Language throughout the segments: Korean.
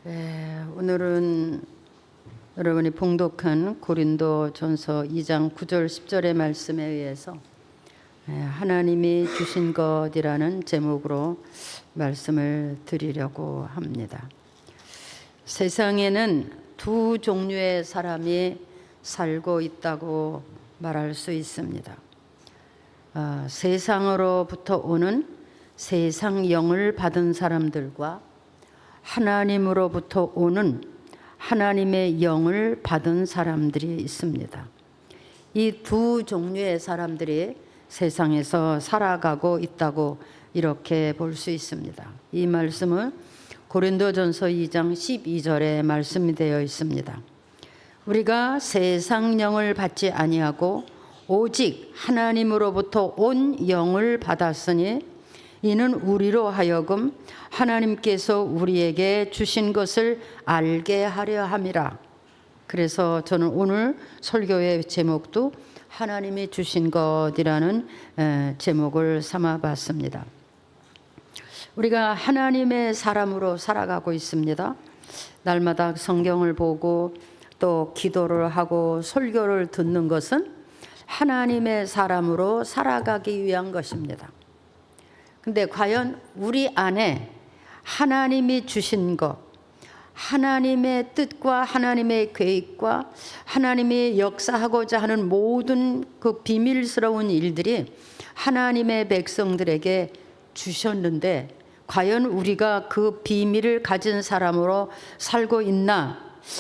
오늘은 여러분이 봉독한 고린도전서 2장 9절 10절의 말씀에 의해서 하나님이 주신 것이라는 제목으로 말씀을 드리려고 합니다. 세상에는 두 종류의 사람이 살고 있다고 말할 수 있습니다. 세상으로부터 오는 세상 영을 받은 사람들과 하나님으로부터 오는 하나님의 영을 받은 사람들이 있습니다. 이 두 종류의 사람들이 세상에서 살아가고 있다고 이렇게 볼 수 있습니다. 이 말씀은 고린도전서 2장 12절에 말씀이 되어 있습니다. 우리가 세상 영을 받지 아니하고 오직 하나님으로부터 온 영을 받았으니 이는 우리로 하여금 하나님께서 우리에게 주신 것을 알게 하려 함이라. 그래서 저는 오늘 설교의 제목도 하나님이 주신 것이라는 제목을 삼아봤습니다. 우리가 하나님의 사람으로 살아가고 있습니다. 날마다 성경을 보고 또 기도를 하고 설교를 듣는 것은 하나님의 사람으로 살아가기 위한 것입니다. 근데 과연 우리 안에 하나님이 주신 것, 하나님의 뜻과 하나님의 계획과 하나님이 역사하고자 하는 모든 그 비밀스러운 일들이 하나님의 백성들에게 주셨는데 과연 우리가 그 비밀을 가진 사람으로 살고 있나,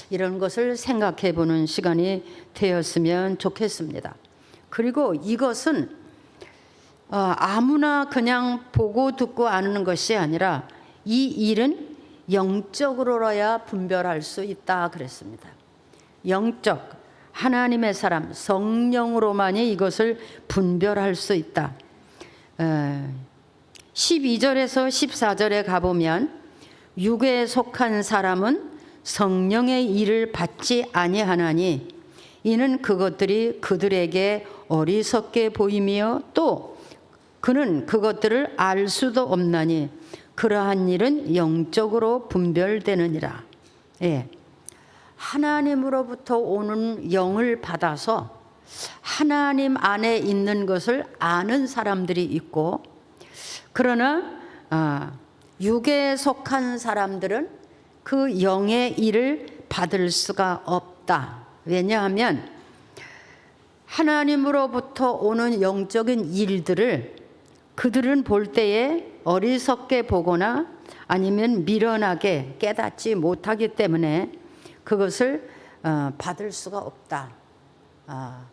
이런 것을 생각해 보는 시간이 되었으면 좋겠습니다. 그리고 이것은 아무나 그냥 보고 듣고 아는 것이 아니라 이 일은 영적으로야 분별할 수 있다 그랬습니다. 영적, 하나님의 사람, 성령으로만이 이것을 분별할 수 있다. 12절에서 14절에 가보면 육에 속한 사람은 성령의 일을 받지 아니하나니 이는 그것들이 그들에게 어리석게 보이며 또 그는 그것들을 알 수도 없나니 그러한 일은 영적으로 분별되느니라. 하나님으로부터 오는 영을 받아서 하나님 안에 있는 것을 아는 사람들이 있고, 그러나 육에 속한 사람들은 그 영의 일을 받을 수가 없다. 왜냐하면 하나님으로부터 오는 영적인 일들을 그들은 볼 때에 어리석게 보거나 아니면 미련하게 깨닫지 못하기 때문에 그것을 받을 수가 없다.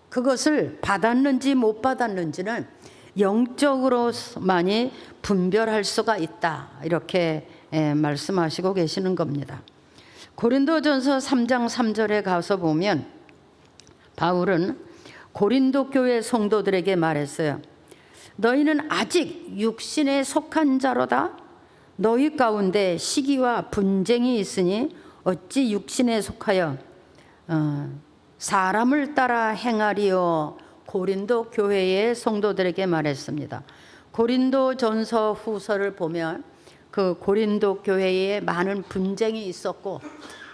그것을 받았는지 못 받았는지는 영적으로만이 분별할 수가 있다. 이렇게 말씀하시고 계시는 겁니다. 고린도전서 3장 3절에 가서 보면 바울은 고린도 교회 성도들에게 말했어요. 너희는 아직 육신에 속한 자로다. 너희 가운데 시기와 분쟁이 있으니 어찌 육신에 속하여 사람을 따라 행하리요. 고린도 교회의 성도들에게 말했습니다. 고린도전서 후서를 보면 그 고린도 교회에 많은 분쟁이 있었고,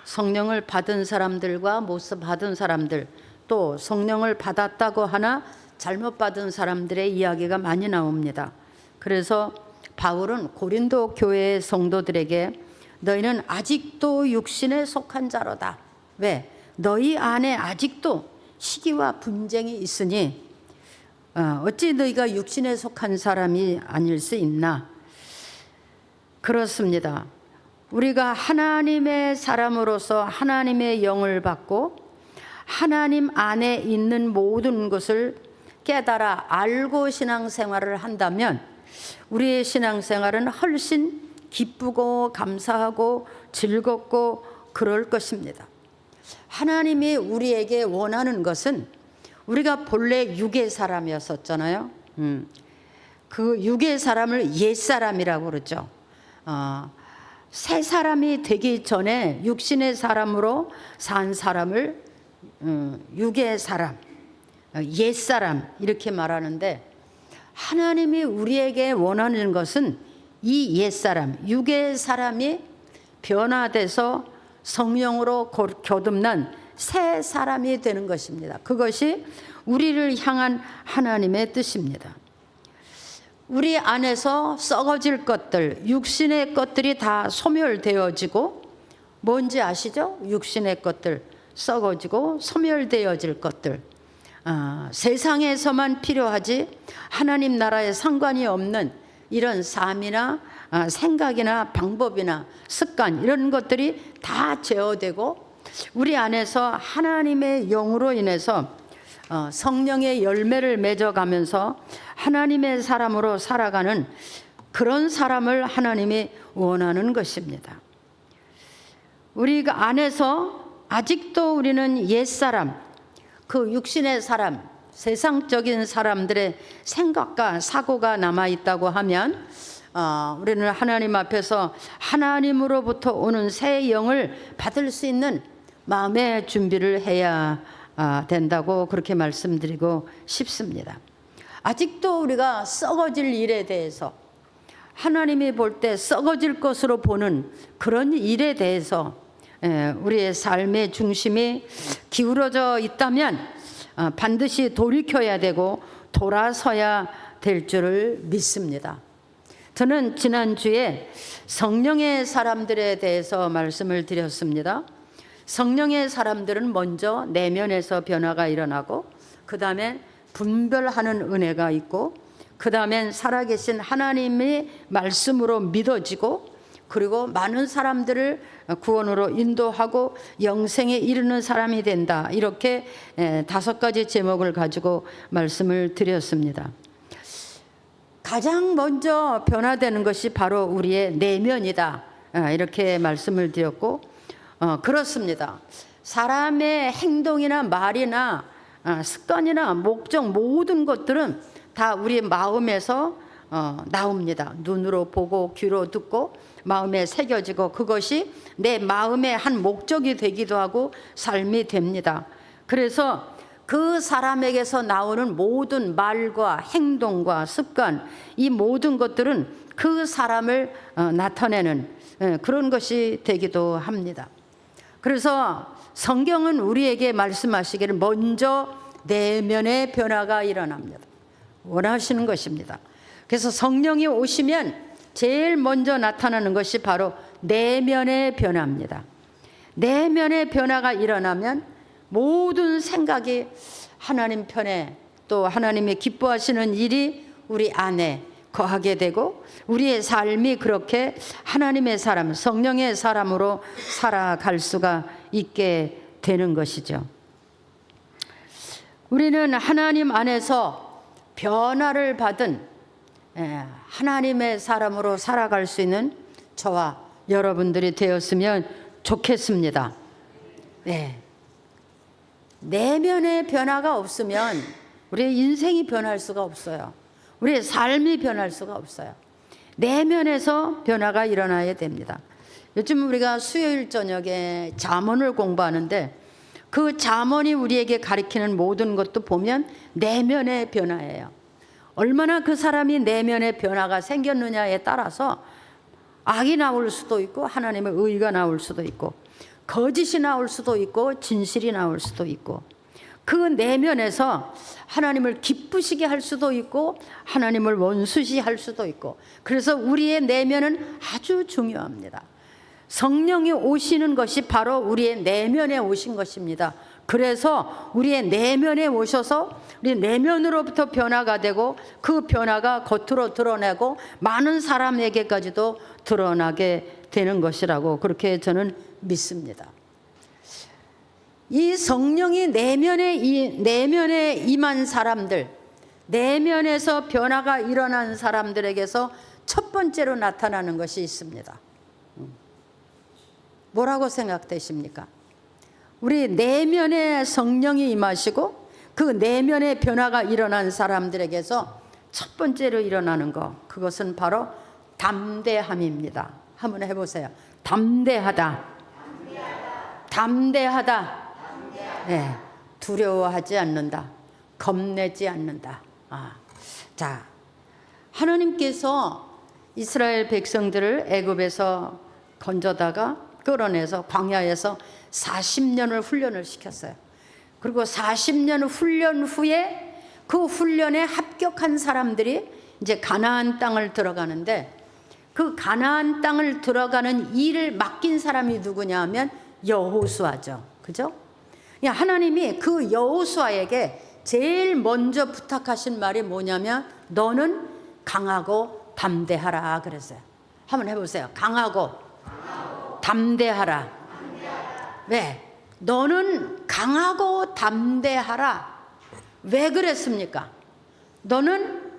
성령을 받은 사람들과 못 받은 사람들, 또 성령을 받았다고 하나 잘못 받은 사람들의 이야기가 많이 나옵니다. 그래서 바울은 고린도 교회의 성도들에게 너희는 아직도 육신에 속한 자로다. 왜? 너희 안에 아직도 시기와 분쟁이 있으니 어찌 너희가 육신에 속한 사람이 아닐 수 있나? 그렇습니다. 우리가 하나님의 사람으로서 하나님의 영을 받고 하나님 안에 있는 모든 것을 깨달아 알고 신앙생활을 한다면 우리의 신앙생활은 훨씬 기쁘고 감사하고 즐겁고 그럴 것입니다. 하나님이 우리에게 원하는 것은, 우리가 본래 육의 사람이었었잖아요. 그 육의 사람을 옛사람이라고 그러죠. 새 사람이 되기 전에 육신의 사람으로 산 사람을 육의 사람, 옛사람 이렇게 말하는데, 하나님이 우리에게 원하는 것은 이 옛사람, 육의 사람이 변화돼서 성령으로 교듭난 새 사람이 되는 것입니다. 그것이 우리를 향한 하나님의 뜻입니다. 우리 안에서 썩어질 것들, 육신의 것들이 다 소멸되어지고, 뭔지 아시죠? 육신의 것들, 썩어지고 소멸되어질 것들. 세상에서만 필요하지 하나님 나라에 상관이 없는 이런 삶이나 생각이나 방법이나 습관, 이런 것들이 다 제어되고, 우리 안에서 하나님의 영으로 인해서 성령의 열매를 맺어가면서 하나님의 사람으로 살아가는 그런 사람을 하나님이 원하는 것입니다. 우리 안에서 아직도 우리는 옛사람, 그 육신의 사람, 세상적인 사람들의 생각과 사고가 남아있다고 하면 우리는 하나님 앞에서 하나님으로부터 오는 새 영을 받을 수 있는 마음의 준비를 해야 된다고 그렇게 말씀드리고 싶습니다. 아직도 우리가 썩어질 일에 대해서, 하나님이 볼 때 썩어질 것으로 보는 그런 일에 대해서 우리의 삶의 중심이 기울어져 있다면 반드시 돌이켜야 되고 돌아서야 될 줄을 믿습니다. 저는 지난주에 성령의 사람들에 대해서 말씀을 드렸습니다. 성령의 사람들은 먼저 내면에서 변화가 일어나고, 그 다음에 분별하는 은혜가 있고, 그 다음엔 살아계신 하나님의 말씀으로 믿어지고, 그리고 많은 사람들을 구원으로 인도하고 영생에 이르는 사람이 된다. 이렇게 5가지 제목을 가지고 말씀을 드렸습니다. 가장 먼저 변화되는 것이 바로 우리의 내면이다. 이렇게 말씀을 드렸고, 그렇습니다. 사람의 행동이나 말이나 습관이나 목적, 모든 것들은 다 우리 마음에서 나옵니다. 눈으로 보고 귀로 듣고 마음에 새겨지고, 그것이 내 마음의 한 목적이 되기도 하고 삶이 됩니다. 그래서 그 사람에게서 나오는 모든 말과 행동과 습관, 이 모든 것들은 그 사람을 나타내는 그런 것이 되기도 합니다. 그래서 성경은 우리에게 말씀하시기를 먼저 내면의 변화가 일어납니다. 원하시는 것입니다. 그래서 성령이 오시면 제일 먼저 나타나는 것이 바로 내면의 변화입니다. 내면의 변화가 일어나면 모든 생각이 하나님 편에, 또 하나님이 기뻐하시는 일이 우리 안에 거하게 되고, 우리의 삶이 그렇게 하나님의 사람, 성령의 사람으로 살아갈 수가 있게 되는 것이죠. 우리는 하나님 안에서 변화를 받은 하나님의 사람으로 살아갈 수 있는 저와 여러분들이 되었으면 좋겠습니다. 네. 내면의 변화가 없으면 우리의 인생이 변할 수가 없어요. 우리의 삶이 변할 수가 없어요. 내면에서 변화가 일어나야 됩니다. 요즘 우리가 수요일 저녁에 잠언을 공부하는데, 그 잠언이 우리에게 가리키는 모든 것도 보면 내면의 변화예요. 얼마나 그 사람이 내면의 변화가 생겼느냐에 따라서 악이 나올 수도 있고, 하나님의 의가 나올 수도 있고, 거짓이 나올 수도 있고, 진실이 나올 수도 있고, 그 내면에서 하나님을 기쁘시게 할 수도 있고, 하나님을 원수시할 수도 있고. 그래서 우리의 내면은 아주 중요합니다. 성령이 오시는 것이 바로 우리의 내면에 오신 것입니다. 그래서 우리의 내면에 오셔서 우리 내면으로부터 변화가 되고, 그 변화가 겉으로 드러내고 많은 사람에게까지도 드러나게 되는 것이라고 그렇게 저는 믿습니다. 이 성령이 내면에 임한 사람들, 내면에서 변화가 일어난 사람들에게서 첫 번째로 나타나는 것이 있습니다. 뭐라고 생각되십니까? 우리 내면에 성령이 임하시고 그 내면의 변화가 일어난 사람들에게서 첫 번째로 일어나는 것, 그것은 바로 담대함입니다. 한번 해보세요. 담대하다. 담대하다. 네, 두려워하지 않는다. 겁내지 않는다. 자, 하나님께서 이스라엘 백성들을 애굽에서 건져다가 끌어내서 광야에서 40년을 훈련을 시켰어요. 그리고 40년 훈련 후에 그 훈련에 합격한 사람들이 이제 가나안 땅을 들어가는데, 그 가나안 땅을 들어가는 일을 맡긴 사람이 누구냐 하면 여호수아죠. 그죠? 하나님이 그 여호수아에게 제일 먼저 부탁하신 말이 뭐냐면 너는 강하고 담대하라 그랬어요. 한번 해보세요. 강하고 담대하라. 왜? 너는 강하고 담대하라. 왜 그랬습니까? 너는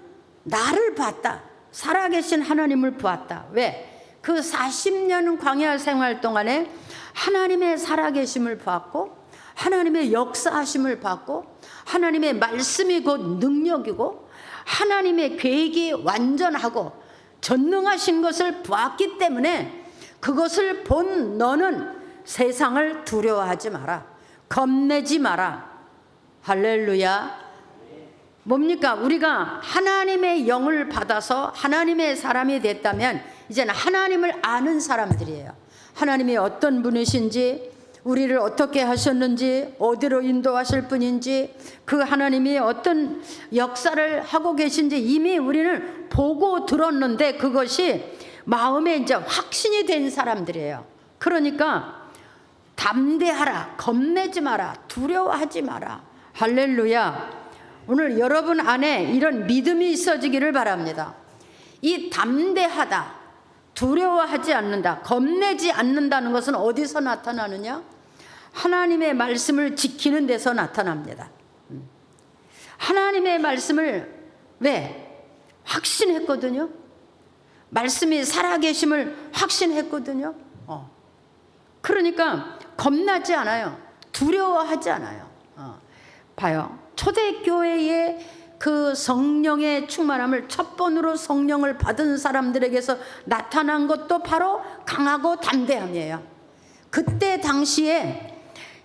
나를 봤다. 살아계신 하나님을 보았다. 왜? 그 40년 광야 생활 동안에 하나님의 살아계심을 봤고, 하나님의 역사하심을 봤고, 하나님의 말씀이 곧 능력이고, 하나님의 계획이 완전하고 전능하신 것을 보았기 때문에 그것을 본 너는 세상을 두려워하지 마라. 겁내지 마라. 할렐루야. 뭡니까? 우리가 하나님의 영을 받아서 하나님의 사람이 됐다면 이제는 하나님을 아는 사람들이에요. 하나님이 어떤 분이신지, 우리를 어떻게 하셨는지, 어디로 인도하실 분인지, 그 하나님이 어떤 역사를 하고 계신지 이미 우리는 보고 들었는데 그것이 마음에 이제 확신이 된 사람들이에요. 그러니까 담대하라, 겁내지 마라, 두려워하지 마라. 할렐루야. 오늘 여러분 안에 이런 믿음이 있어지기를 바랍니다. 이 담대하다, 두려워하지 않는다, 겁내지 않는다는 것은 어디서 나타나느냐? 하나님의 말씀을 지키는 데서 나타납니다. 하나님의 말씀을 왜? 확신했거든요. 말씀이 살아계심을 확신했거든요. 그러니까 겁나지 않아요. 두려워하지 않아요. 봐요. 초대교회의 그 성령의 충만함을 첫 번으로 성령을 받은 사람들에게서 나타난 것도 바로 강하고 담대함이에요. 그때 당시에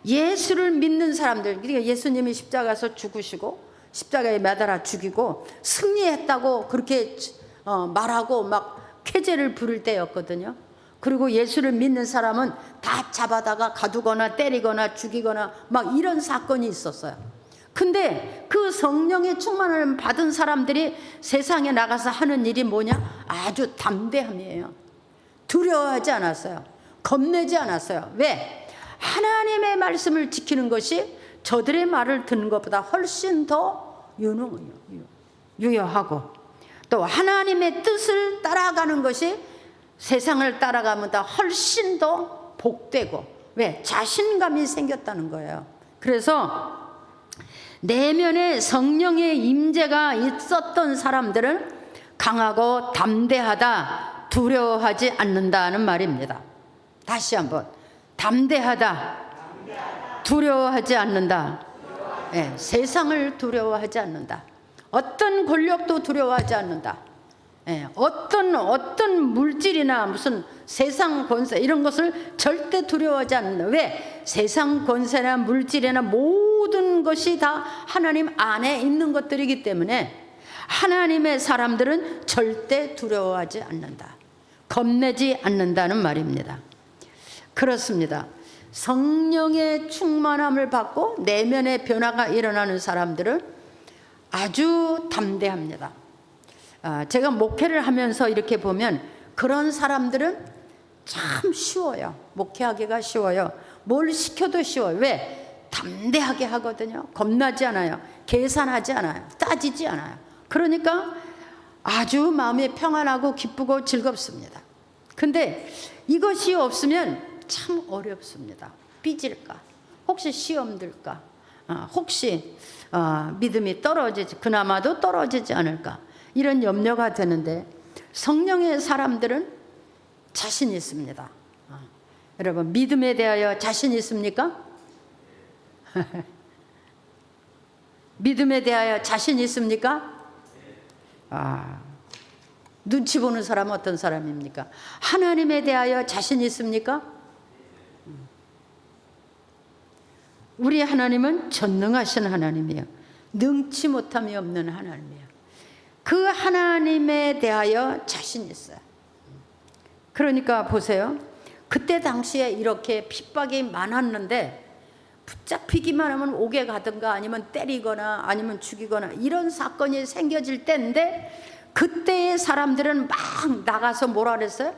예수를 믿는 사람들, 그러니까 예수님이 십자가에서 죽으시고 십자가에 매달아 죽이고 승리했다고 그렇게 말하고 막 쾌재를 부를 때였거든요. 그리고 예수를 믿는 사람은 다 잡아다가 가두거나 때리거나 죽이거나 막 이런 사건이 있었어요. 근데 그 성령의 충만을 받은 사람들이 세상에 나가서 하는 일이 뭐냐? 아주 담대함이에요. 두려워하지 않았어요. 겁내지 않았어요. 왜? 하나님의 말씀을 지키는 것이 저들의 말을 듣는 것보다 훨씬 더 유효하고, 또 하나님의 뜻을 따라가는 것이 세상을 따라가면 다 훨씬 더 복되고, 왜? 자신감이 생겼다는 거예요. 그래서 내면에 성령의 임재가 있었던 사람들은 강하고 담대하다, 두려워하지 않는다는 말입니다. 다시 한번, 담대하다, 두려워하지 않는다. 네, 세상을 두려워하지 않는다. 어떤 권력도 두려워하지 않는다. 네, 어떤 물질이나 무슨 세상 권세 이런 것을 절대 두려워하지 않는다. 왜? 세상 권세나 물질이나 모든 것이 다 하나님 안에 있는 것들이기 때문에 하나님의 사람들은 절대 두려워하지 않는다. 겁내지 않는다는 말입니다. 그렇습니다. 성령의 충만함을 받고 내면의 변화가 일어나는 사람들은 아주 담대합니다. 제가 목회를 하면서 이렇게 보면 그런 사람들은 참 쉬워요. 목회하기가 쉬워요. 뭘 시켜도 쉬워요. 왜? 담대하게 하거든요. 겁나지 않아요. 계산하지 않아요. 따지지 않아요. 그러니까 아주 마음이 평안하고 기쁘고 즐겁습니다. 근데 이것이 없으면 참 어렵습니다. 삐질까? 혹시 시험 들까? 혹시 믿음이 떨어지지, 그나마도 떨어지지 않을까? 이런 염려가 되는데 성령의 사람들은 자신 있습니다. 여러분, 믿음에 대하여 자신 있습니까? 믿음에 대하여 자신 있습니까? 눈치 보는 사람은 어떤 사람입니까? 하나님에 대하여 자신 있습니까? 우리 하나님은 전능하신 하나님이에요. 능치 못함이 없는 하나님이에요. 그 하나님에 대하여 자신 있어요. 그러니까 보세요. 그때 당시에 이렇게 핍박이 많았는데 붙잡히기만 하면 옥에 가든가 아니면 때리거나 아니면 죽이거나 이런 사건이 생겨질 때인데, 그때의 사람들은 막 나가서 뭐라 그랬어요?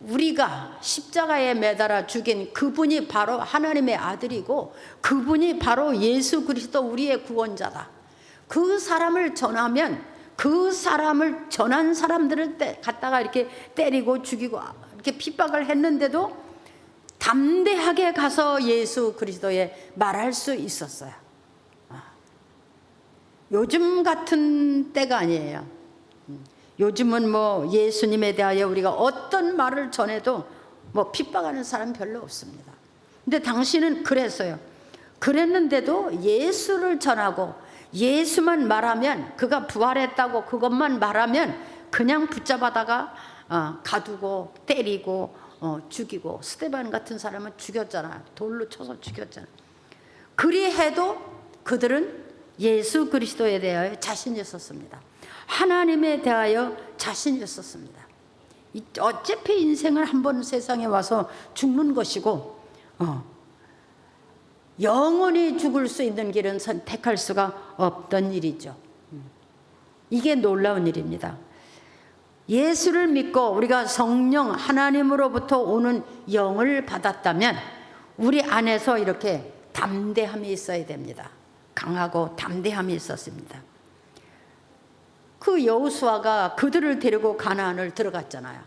우리가 십자가에 매달아 죽인 그분이 바로 하나님의 아들이고 그분이 바로 예수 그리스도 우리의 구원자다. 그 사람을 전하면 그 사람을 전한 사람들을 갖다가 이렇게 때리고 죽이고 이렇게 핍박을 했는데도 담대하게 가서 예수 그리스도에 말할 수 있었어요. 요즘 같은 때가 아니에요. 요즘은 뭐 예수님에 대하여 우리가 어떤 말을 전해도 뭐 핍박하는 사람 별로 없습니다. 근데 당신은 그랬어요. 그랬는데도 예수를 전하고 예수만 말하면, 그가 부활했다고 그것만 말하면 그냥 붙잡아다가 가두고 때리고 죽이고, 스데반 같은 사람은 죽였잖아요. 돌로 쳐서 죽였잖아요. 그리해도 그들은 예수 그리스도에 대하여 자신이 있었습니다. 하나님에 대하여 자신이 있었습니다. 어차피 인생은 한 번 세상에 와서 죽는 것이고 영원히 죽을 수 있는 길은 선택할 수가 없던 일이죠. 이게 놀라운 일입니다. 예수를 믿고 우리가 성령 하나님으로부터 오는 영을 받았다면 우리 안에서 이렇게 담대함이 있어야 됩니다. 강하고 담대함이 있었습니다. 그 여호수아가 그들을 데리고 가나안을 들어갔잖아요.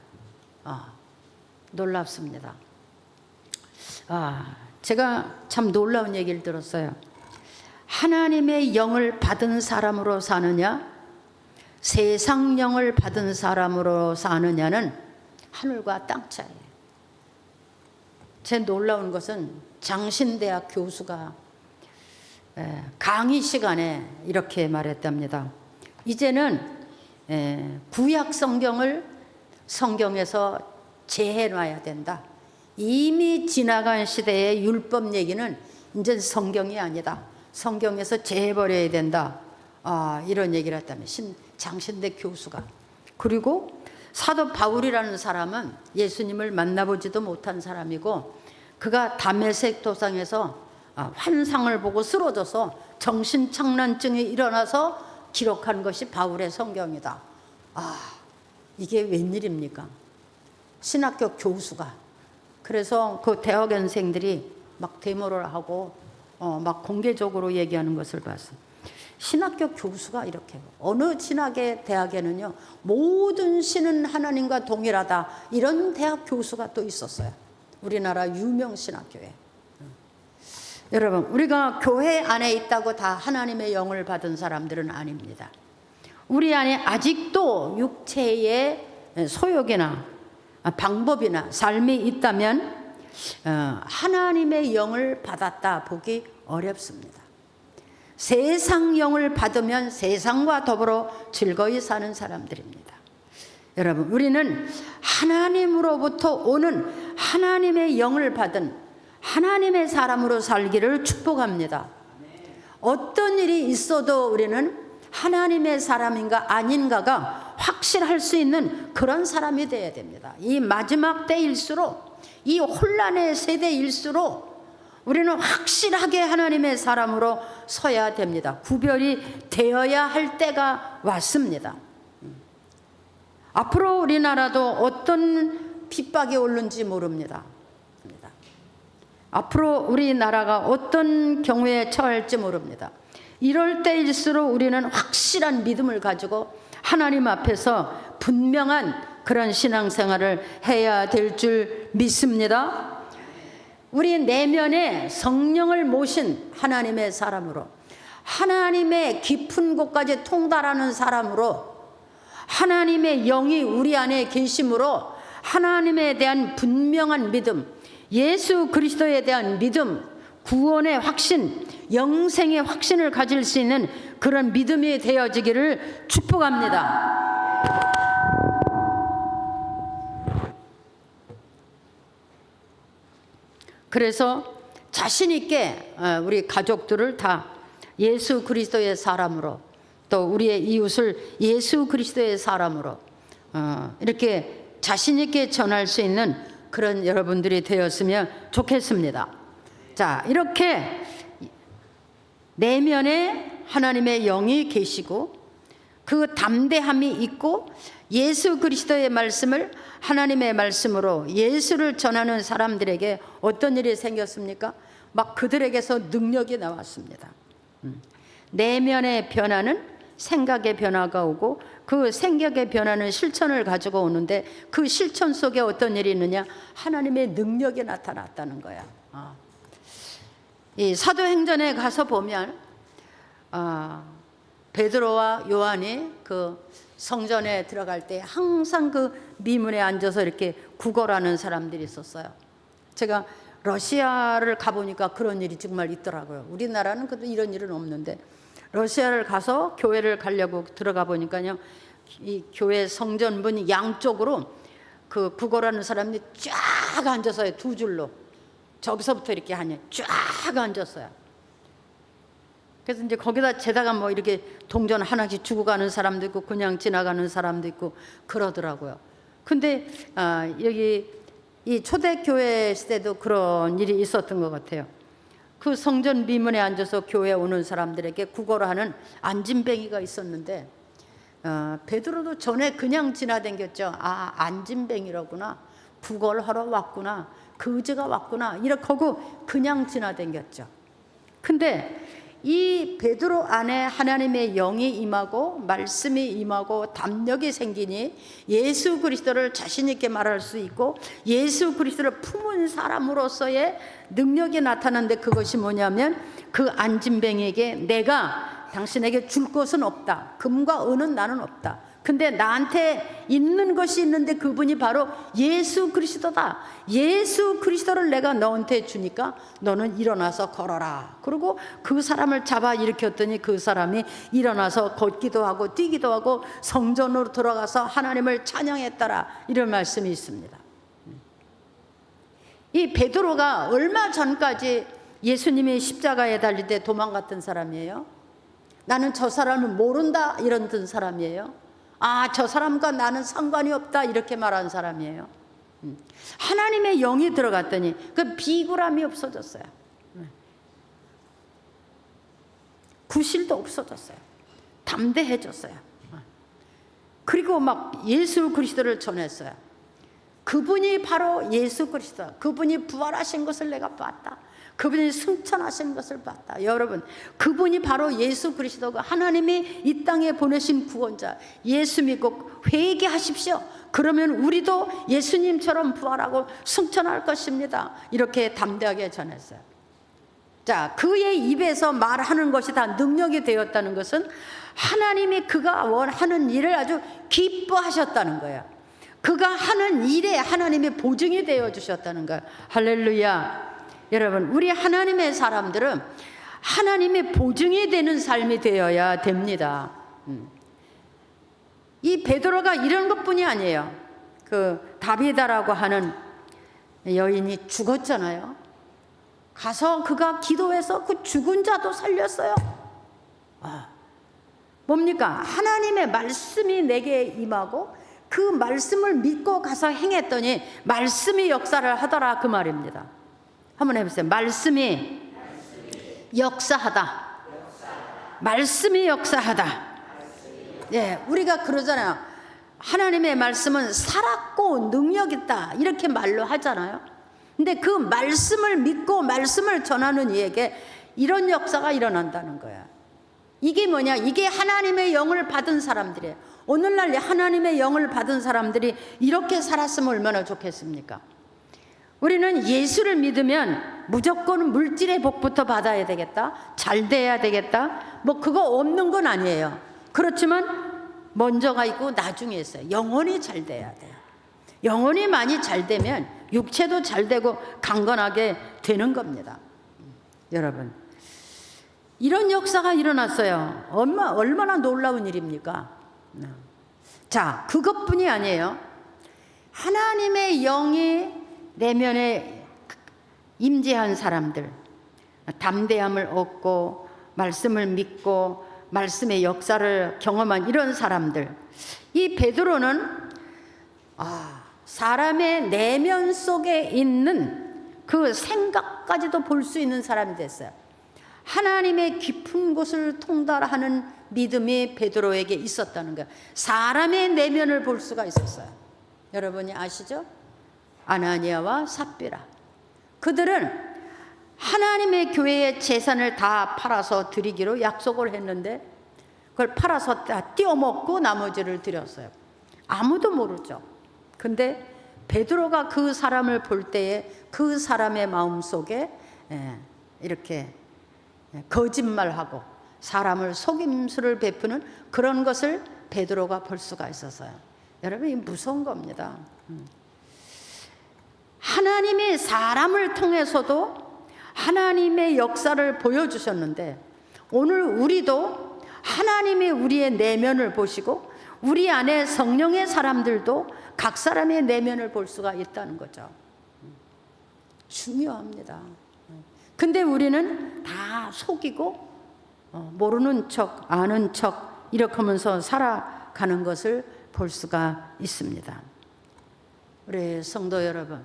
놀랍습니다. 제가 참 놀라운 얘기를 들었어요. 하나님의 영을 받은 사람으로 사느냐, 세상 영을 받은 사람으로 사느냐는 하늘과 땅 차이예요. 제 놀라운 것은 장신대학 교수가 강의 시간에 이렇게 말했답니다. 이제는 구약 성경을 성경에서 재해놔야 된다. 이미 지나간 시대의 율법 얘기는 이제 성경이 아니다. 성경에서 재해버려야 된다. 이런 얘기를 했다면 장신대 교수가. 그리고 사도 바울이라는 사람은 예수님을 만나보지도 못한 사람이고, 그가 다메섹 도상에서 환상을 보고 쓰러져서 정신착란증이 일어나서 기록한 것이 바울의 성경이다. 이게 웬일입니까? 신학교 교수가. 그래서 그 대학원생들이 막 데모를 하고 막 공개적으로 얘기하는 것을 봤어요. 신학교 교수가 이렇게, 어느 신학의 대학에는요 모든 신은 하나님과 동일하다, 이런 대학 교수가 또 있었어요. 우리나라 유명 신학교에. 여러분, 우리가 교회 안에 있다고 다 하나님의 영을 받은 사람들은 아닙니다. 우리 안에 아직도 육체의 소욕이나 방법이나 삶이 있다면 하나님의 영을 받았다 보기 어렵습니다. 세상 영을 받으면 세상과 더불어 즐거이 사는 사람들입니다. 여러분, 우리는 하나님으로부터 오는 하나님의 영을 받은 하나님의 사람으로 살기를 축복합니다. 어떤 일이 있어도 우리는 하나님의 사람인가 아닌가가 확실할 수 있는 그런 사람이 되어야 됩니다. 이 마지막 때일수록, 이 혼란의 세대일수록 우리는 확실하게 하나님의 사람으로 서야 됩니다. 구별이 되어야 할 때가 왔습니다. 앞으로 우리나라도 어떤 핍박이 오는지 모릅니다. 앞으로 우리나라가 어떤 경우에 처할지 모릅니다. 이럴 때일수록 우리는 확실한 믿음을 가지고 하나님 앞에서 분명한 그런 신앙생활을 해야 될 줄 믿습니다. 우리 내면에 성령을 모신 하나님의 사람으로, 하나님의 깊은 곳까지 통달하는 사람으로, 하나님의 영이 우리 안에 계심으로 하나님에 대한 분명한 믿음, 예수 그리스도에 대한 믿음, 구원의 확신, 영생의 확신을 가질 수 있는 그런 믿음이 되어지기를 축복합니다. 그래서 자신 있게 우리 가족들을 다 예수 그리스도의 사람으로, 또 우리의 이웃을 예수 그리스도의 사람으로 이렇게 자신 있게 전할 수 있는 그런 여러분들이 되었으면 좋겠습니다. 자, 이렇게 내면에 하나님의 영이 계시고 그 담대함이 있고 예수 그리스도의 말씀을 하나님의 말씀으로 예수를 전하는 사람들에게 어떤 일이 생겼습니까? 막 그들에게서 능력이 나왔습니다. 내면의 변화는 생각의 변화가 오고 그 생각의 변화는 실천을 가지고 오는데 그 실천 속에 어떤 일이 있느냐? 하나님의 능력이 나타났다는 거야. 이 사도행전에 가서 보면 베드로와 요한이 그 성전에 들어갈 때 항상 그 미문에 앉아서 이렇게 구걸하는 사람들이 있었어요. 제가 러시아를 가보니까 그런 일이 정말 있더라고요. 우리나라는 그래도 이런 일은 없는데 러시아를 가서 교회를 가려고 들어가 보니까요, 이 교회 성전 문 양쪽으로 그 구걸하는 사람들이 쫙 앉아서요. 두 줄로 저기서부터 이렇게 하냐 쫙 앉았어요. 그래서 이제 거기다 제다가 뭐 이렇게 동전 하나씩 주고 가는 사람도 있고 그냥 지나가는 사람도 있고 그러더라고요. 근데 여기 이 초대교회 시대도 그런 일이 있었던 것 같아요. 그 성전 미문에 앉아서 교회에 오는 사람들에게 구걸하는 안진뱅이가 있었는데 베드로도 전에 그냥 지나다녔죠. 안진뱅이로구나, 구걸하러 왔구나, 그지가 왔구나 이렇게 하고 그냥 지나다녔죠. 근데 이 베드로 안에 하나님의 영이 임하고 말씀이 임하고 담력이 생기니 예수 그리스도를 자신 있게 말할 수 있고 예수 그리스도를 품은 사람으로서의 능력이 나타나는데 그것이 뭐냐면 그 안진뱅이에게 내가 당신에게 줄 것은 없다. 금과 은은 나는 없다. 근데 나한테 있는 것이 있는데 그분이 바로 예수 그리스도다. 예수 그리스도를 내가 너한테 주니까 너는 일어나서 걸어라. 그리고 그 사람을 잡아 일으켰더니 그 사람이 일어나서 걷기도 하고 뛰기도 하고 성전으로 들어가서 하나님을 찬양했더라. 이런 말씀이 있습니다. 이 베드로가 얼마 전까지 예수님이 십자가에 달릴 때 도망갔던 사람이에요. 나는 저 사람을 모른다 이런 사람이에요. 저 사람과 나는 상관이 없다 이렇게 말한 사람이에요. 하나님의 영이 들어갔더니 그 비굴함이 없어졌어요. 구실도 없어졌어요. 담대해졌어요. 그리고 막 예수 그리스도를 전했어요. 그분이 바로 예수 그리스도, 그분이 부활하신 것을 내가 봤다. 그분이 승천하신 것을 봤다. 여러분, 그분이 바로 예수 그리스도가 하나님이 이 땅에 보내신 구원자. 예수 믿고 회개하십시오. 그러면 우리도 예수님처럼 부활하고 승천할 것입니다. 이렇게 담대하게 전했어요. 자, 그의 입에서 말하는 것이 다 능력이 되었다는 것은 하나님이 그가 원하는 일을 아주 기뻐하셨다는 거예요. 그가 하는 일에 하나님이 보증이 되어 주셨다는 거예요. 할렐루야. 여러분, 우리 하나님의 사람들은 하나님의 보증이 되는 삶이 되어야 됩니다. 이 베드로가 이런 것뿐이 아니에요. 그 다비다라고 하는 여인이 죽었잖아요. 가서 그가 기도해서 그 죽은 자도 살렸어요. 뭡니까? 하나님의 말씀이 내게 임하고 그 말씀을 믿고 가서 행했더니 말씀이 역사를 하더라 그 말입니다. 한번 해보세요. 말씀이 역사하다. 말씀이 역사하다. 예, 우리가 그러잖아요. 하나님의 말씀은 살았고 능력 있다 이렇게 말로 하잖아요. 근데 그 말씀을 믿고 말씀을 전하는 이에게 이런 역사가 일어난다는 거야. 이게 뭐냐? 이게 하나님의 영을 받은 사람들이에요. 오늘날 하나님의 영을 받은 사람들이 이렇게 살았으면 얼마나 좋겠습니까? 우리는 예수를 믿으면 무조건 물질의 복부터 받아야 되겠다, 잘 돼야 되겠다, 뭐 그거 없는 건 아니에요. 그렇지만 먼저가 있고 나중에 있어요. 영혼이 잘 돼야 돼요. 영혼이 많이 잘 되면 육체도 잘 되고 강건하게 되는 겁니다. 여러분, 이런 역사가 일어났어요. 얼마나 놀라운 일입니까? 자, 그것뿐이 아니에요. 하나님의 영이 내면에 임재한 사람들, 담대함을 얻고 말씀을 믿고 말씀의 역사를 경험한 이런 사람들, 이 베드로는 사람의 내면 속에 있는 그 생각까지도 볼 수 있는 사람이 됐어요. 하나님의 깊은 곳을 통달하는 믿음이 베드로에게 있었다는 거예요. 사람의 내면을 볼 수가 있었어요. 여러분이 아시죠? 아나니아와 삽비라. 그들은 하나님의 교회의 재산을 다 팔아서 드리기로 약속을 했는데 그걸 팔아서 다 띄어먹고 나머지를 드렸어요. 아무도 모르죠. 근데 베드로가 그 사람을 볼 때에 그 사람의 마음속에 이렇게 거짓말하고 사람을 속임수를 베푸는 그런 것을 베드로가 볼 수가 있었어요. 여러분, 이 무서운 겁니다. 하나님이 사람을 통해서도 하나님의 역사를 보여주셨는데 오늘 우리도 하나님이 우리의 내면을 보시고 우리 안에 성령의 사람들도 각 사람의 내면을 볼 수가 있다는 거죠. 중요합니다. 근데 우리는 다 속이고 모르는 척 아는 척 이렇게 하면서 살아가는 것을 볼 수가 있습니다. 우리 성도 여러분,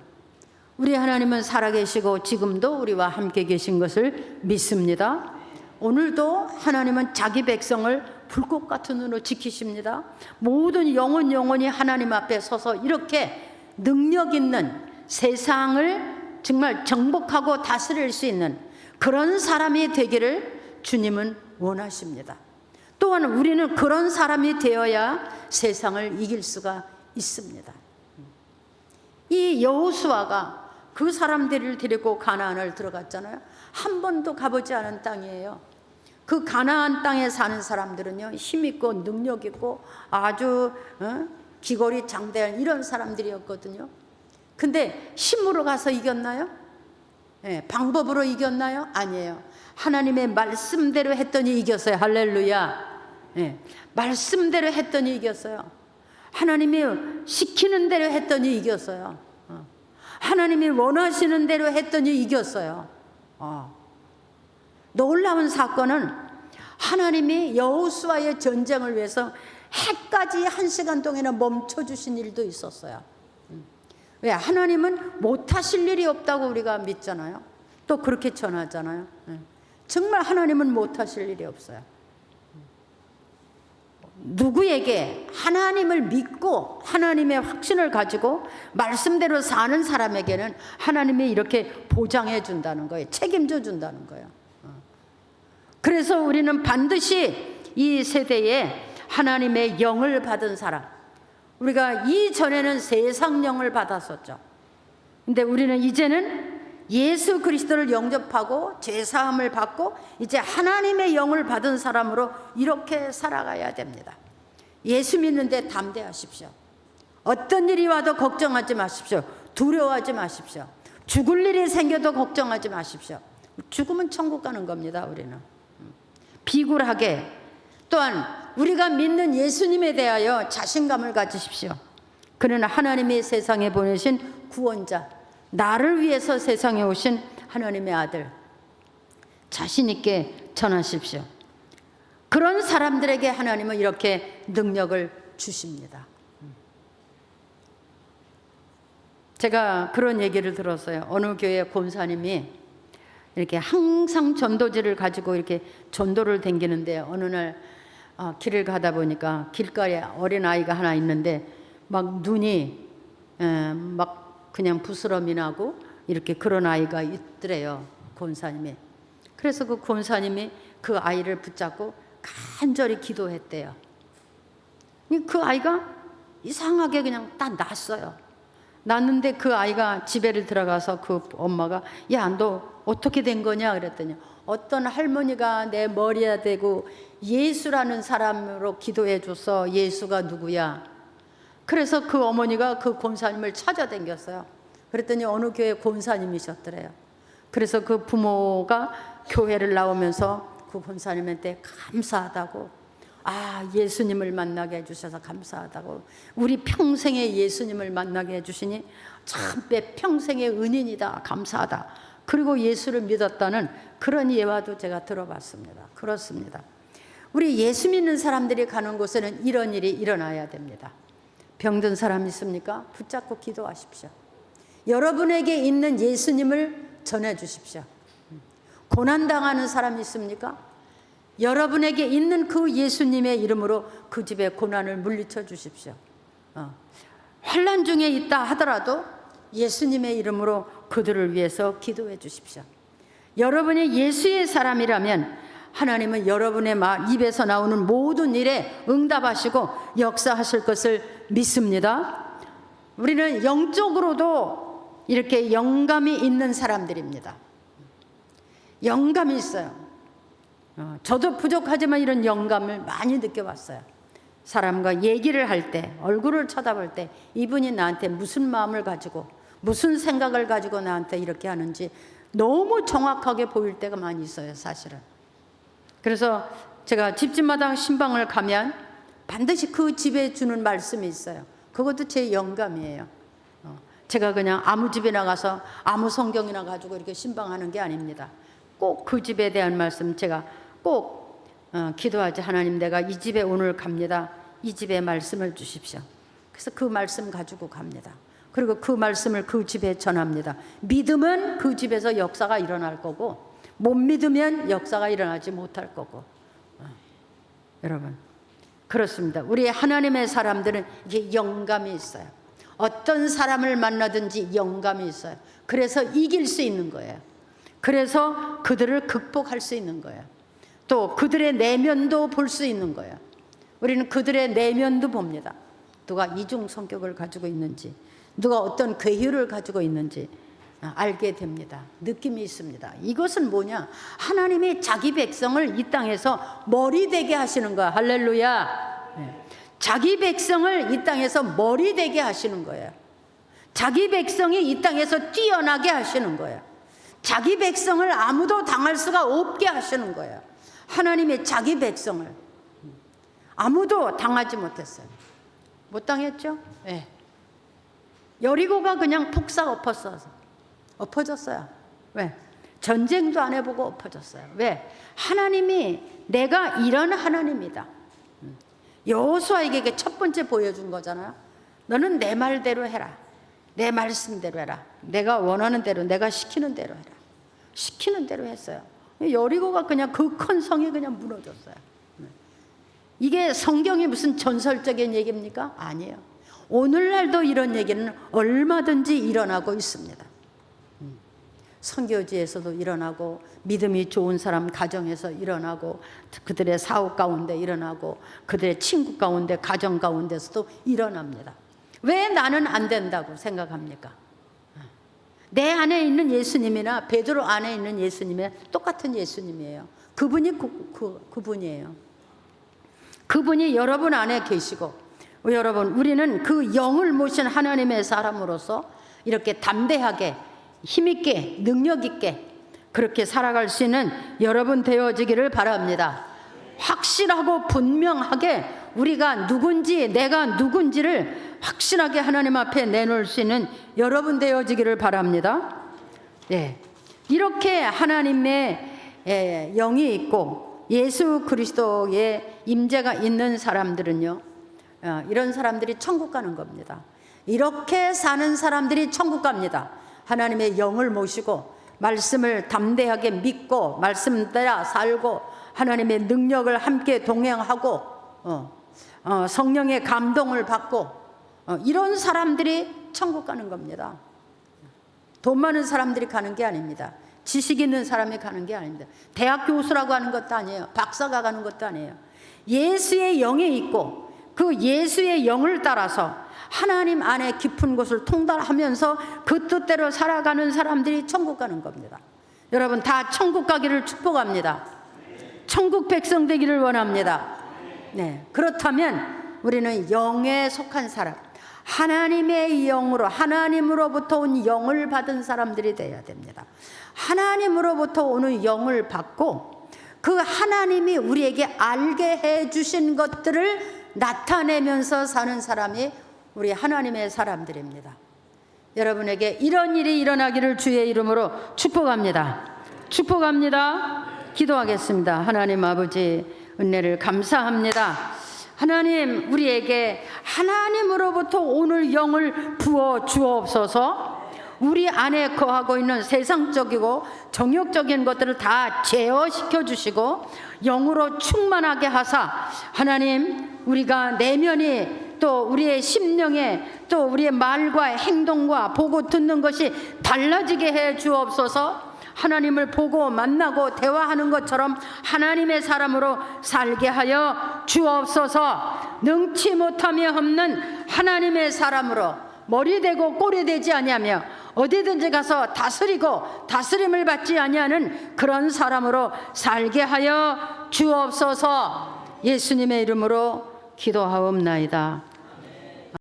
우리 하나님은 살아계시고 지금도 우리와 함께 계신 것을 믿습니다. 오늘도 하나님은 자기 백성을 불꽃 같은 눈으로 지키십니다. 모든 영혼이 하나님 앞에 서서 이렇게 능력 있는 세상을 정말 정복하고 다스릴 수 있는 그런 사람이 되기를 주님은 원하십니다. 또한 우리는 그런 사람이 되어야 세상을 이길 수가 있습니다. 이 여호수아가 그 사람들을 데리고 가나안을 들어갔잖아요. 한 번도 가보지 않은 땅이에요. 그 가나안 땅에 사는 사람들은요, 힘있고 능력있고 아주 기골이 장대한 이런 사람들이었거든요. 근데 힘으로 가서 이겼나요? 방법으로 이겼나요? 아니에요. 하나님의 말씀대로 했더니 이겼어요. 할렐루야. 말씀대로 했더니 이겼어요. 하나님이 시키는 대로 했더니 이겼어요. 하나님이 원하시는 대로 했더니 이겼어요. 놀라운 사건은 하나님이 여호수아의 전쟁을 위해서 해까지 1시간 동안이나 멈춰주신 일도 있었어요. 왜? 하나님은 못하실 일이 없다고 우리가 믿잖아요. 또 그렇게 전하잖아요. 정말 하나님은 못하실 일이 없어요. 누구에게 하나님을 믿고 하나님의 확신을 가지고 말씀대로 사는 사람에게는 하나님이 이렇게 보장해 준다는 거예요. 책임져 준다는 거예요. 그래서 우리는 반드시 이 세대에 하나님의 영을 받은 사람, 우리가 이전에는 세상 영을 받았었죠. 근데 우리는 이제는 예수 그리스도를 영접하고 죄사함을 받고 이제 하나님의 영을 받은 사람으로 이렇게 살아가야 됩니다. 예수 믿는데 담대하십시오. 어떤 일이 와도 걱정하지 마십시오. 두려워하지 마십시오. 죽을 일이 생겨도 걱정하지 마십시오. 죽으면 천국 가는 겁니다. 우리는 비굴하게, 또한 우리가 믿는 예수님에 대하여 자신감을 가지십시오. 그는 하나님이 세상에 보내신 구원자, 나를 위해서 세상에 오신 하나님의 아들, 자신 있게 전하십시오. 그런 사람들에게 하나님은 이렇게 능력을 주십니다. 제가 그런 얘기를 들었어요. 어느 교회 권사님이 이렇게 항상 전도지를 가지고 이렇게 전도를 다니는데 어느 날 길을 가다 보니까 길가에 어린아이가 하나 있는데 막 눈이 막 그냥 부스럼이 나고 이렇게 그런 아이가 있더래요. 권사님이. 그래서 그 권사님이 그 아이를 붙잡고 간절히 기도했대요. 그 아이가 이상하게 그냥 딱 났어요. 났는데 그 아이가 집에를 들어가서 그 엄마가 야, 너 어떻게 된 거냐 그랬더니 어떤 할머니가 내 머리에 대고 예수라는 사람으로 기도해 줬어. 예수가 누구야? 그래서 그 어머니가 그 권사님을 찾아다녔어요. 그랬더니 어느 교회 권사님이셨더래요. 그래서 그 부모가 교회를 나오면서 그 권사님한테 감사하다고, 예수님을 만나게 해주셔서 감사하다고, 우리 평생에 예수님을 만나게 해주시니 참 내 평생의 은인이다, 감사하다, 그리고 예수를 믿었다는 그런 예화도 제가 들어봤습니다. 그렇습니다. 우리 예수 믿는 사람들이 가는 곳에는 이런 일이 일어나야 됩니다. 병든 사람 있습니까? 붙잡고 기도하십시오. 여러분에게 있는 예수님을 전해 주십시오. 고난당하는 사람 있습니까? 여러분에게 있는 그 예수님의 이름으로 그 집의 고난을 물리쳐 주십시오. 환난 중에 있다 하더라도 예수님의 이름으로 그들을 위해서 기도해 주십시오. 여러분이 예수의 사람이라면 하나님은 여러분의 입에서 나오는 모든 일에 응답하시고 역사하실 것을 믿습니다. 우리는 영적으로도 이렇게 영감이 있는 사람들입니다. 영감이 있어요. 저도 부족하지만 이런 영감을 많이 느껴봤어요. 사람과 얘기를 할 때, 얼굴을 쳐다볼 때 이분이 나한테 무슨 마음을 가지고 무슨 생각을 가지고 나한테 이렇게 하는지 너무 정확하게 보일 때가 많이 있어요, 사실은. 그래서 제가 집집마다 신방을 가면 반드시 그 집에 주는 말씀이 있어요. 그것도 제 영감이에요. 제가 그냥 아무 집에 나가서 아무 성경이나 가지고 이렇게 신방하는 게 아닙니다. 꼭 그 집에 대한 말씀 제가 꼭 기도하지. 하나님, 내가 이 집에 오늘 갑니다. 이 집에 말씀을 주십시오. 그래서 그 말씀 가지고 갑니다. 그리고 그 말씀을 그 집에 전합니다. 믿으면 그 집에서 역사가 일어날 거고 못 믿으면 역사가 일어나지 못할 거고. 여러분, 그렇습니다. 우리 하나님의 사람들은 이게 영감이 있어요. 어떤 사람을 만나든지 영감이 있어요. 그래서 이길 수 있는 거예요. 그래서 그들을 극복할 수 있는 거예요. 또 그들의 내면도 볼 수 있는 거예요. 우리는 그들의 내면도 봅니다. 누가 이중 성격을 가지고 있는지, 누가 어떤 괴유를 가지고 있는지 알게 됩니다. 느낌이 있습니다. 이것은 뭐냐? 하나님이 자기 백성을 이 땅에서 머리 되게 하시는 거야. 할렐루야. 자기 백성을 이 땅에서 머리 되게 하시는 거예요. 자기 백성이 이 땅에서 뛰어나게 하시는 거예요. 자기 백성을 아무도 당할 수가 없게 하시는 거예요. 하나님의 자기 백성을 아무도 당하지 못했어요. 못 당했죠? 네. 여리고가 그냥 폭삭 엎어졌어요. 왜? 전쟁도 안 해보고 엎어졌어요. 왜? 하나님이 내가 이런 하나님이다. 여호수아에게 첫 번째 보여준 거잖아요. 너는 내 말대로 해라. 내 말씀대로 해라. 내가 원하는 대로, 내가 시키는 대로 해라. 시키는 대로 했어요. 여리고가 그냥 그 큰 성이 그냥 무너졌어요. 이게 성경이 무슨 전설적인 얘기입니까? 아니에요. 오늘날도 이런 얘기는 얼마든지 일어나고 있습니다. 선교지에서도 일어나고, 믿음이 좋은 사람 가정에서 일어나고, 그들의 사업 가운데 일어나고, 그들의 친구 가운데, 가정 가운데서도 일어납니다. 왜 나는 안 된다고 생각합니까? 내 안에 있는 예수님이나 베드로 안에 있는 예수님이 똑같은 예수님이에요. 그분이 그분이에요. 그분이 여러분 안에 계시고, 여러분, 우리는 그 영을 모신 하나님의 사람으로서 이렇게 담대하게, 힘있게, 능력있게 그렇게 살아갈 수 있는 여러분 되어지기를 바랍니다. 확실하고 분명하게 우리가 누군지, 내가 누군지를 확실하게 하나님 앞에 내놓을 수 있는 여러분 되어지기를 바랍니다. 네. 이렇게 하나님의 영이 있고 예수 그리스도의 임재가 있는 사람들은요, 이런 사람들이 천국 가는 겁니다. 이렇게 사는 사람들이 천국 갑니다. 하나님의 영을 모시고 말씀을 담대하게 믿고 말씀 따라 살고 하나님의 능력을 함께 동행하고 성령의 감동을 받고 이런 사람들이 천국 가는 겁니다. 돈 많은 사람들이 가는 게 아닙니다. 지식 있는 사람이 가는 게 아닙니다. 대학 교수라고 하는 것도 아니에요. 박사가 가는 것도 아니에요. 예수의 영이 있고 그 예수의 영을 따라서 하나님 안에 깊은 곳을 통달하면서 그 뜻대로 살아가는 사람들이 천국 가는 겁니다. 여러분 다 천국 가기를 축복합니다. 천국 백성 되기를 원합니다. 네, 그렇다면 우리는 영에 속한 사람, 하나님의 영으로, 하나님으로부터 온 영을 받은 사람들이 되어야 됩니다. 하나님으로부터 오는 영을 받고 그 하나님이 우리에게 알게 해주신 것들을 나타내면서 사는 사람이 우리 하나님의 사람들입니다. 여러분에게 이런 일이 일어나기를 주의 이름으로 축복합니다. 축복합니다. 기도하겠습니다. 하나님 아버지, 은혜를 감사합니다. 하나님, 우리에게 하나님으로부터 오늘 영을 부어 주옵소서. 우리 안에 거하고 있는 세상적이고 정욕적인 것들을 다 제어시켜 주시고 영으로 충만하게 하사, 하나님, 우리가 내면이 또 우리의 심령에 또 우리의 말과 행동과 보고 듣는 것이 달라지게 해 주옵소서. 하나님을 보고 만나고 대화하는 것처럼 하나님의 사람으로 살게 하여 주옵소서. 능치 못하며 없는 하나님의 사람으로 머리 되고 꼬리 되지 아니하며 어디든지 가서 다스리고 다스림을 받지 아니하는 그런 사람으로 살게 하여 주옵소서. 예수님의 이름으로 기도하옵나이다.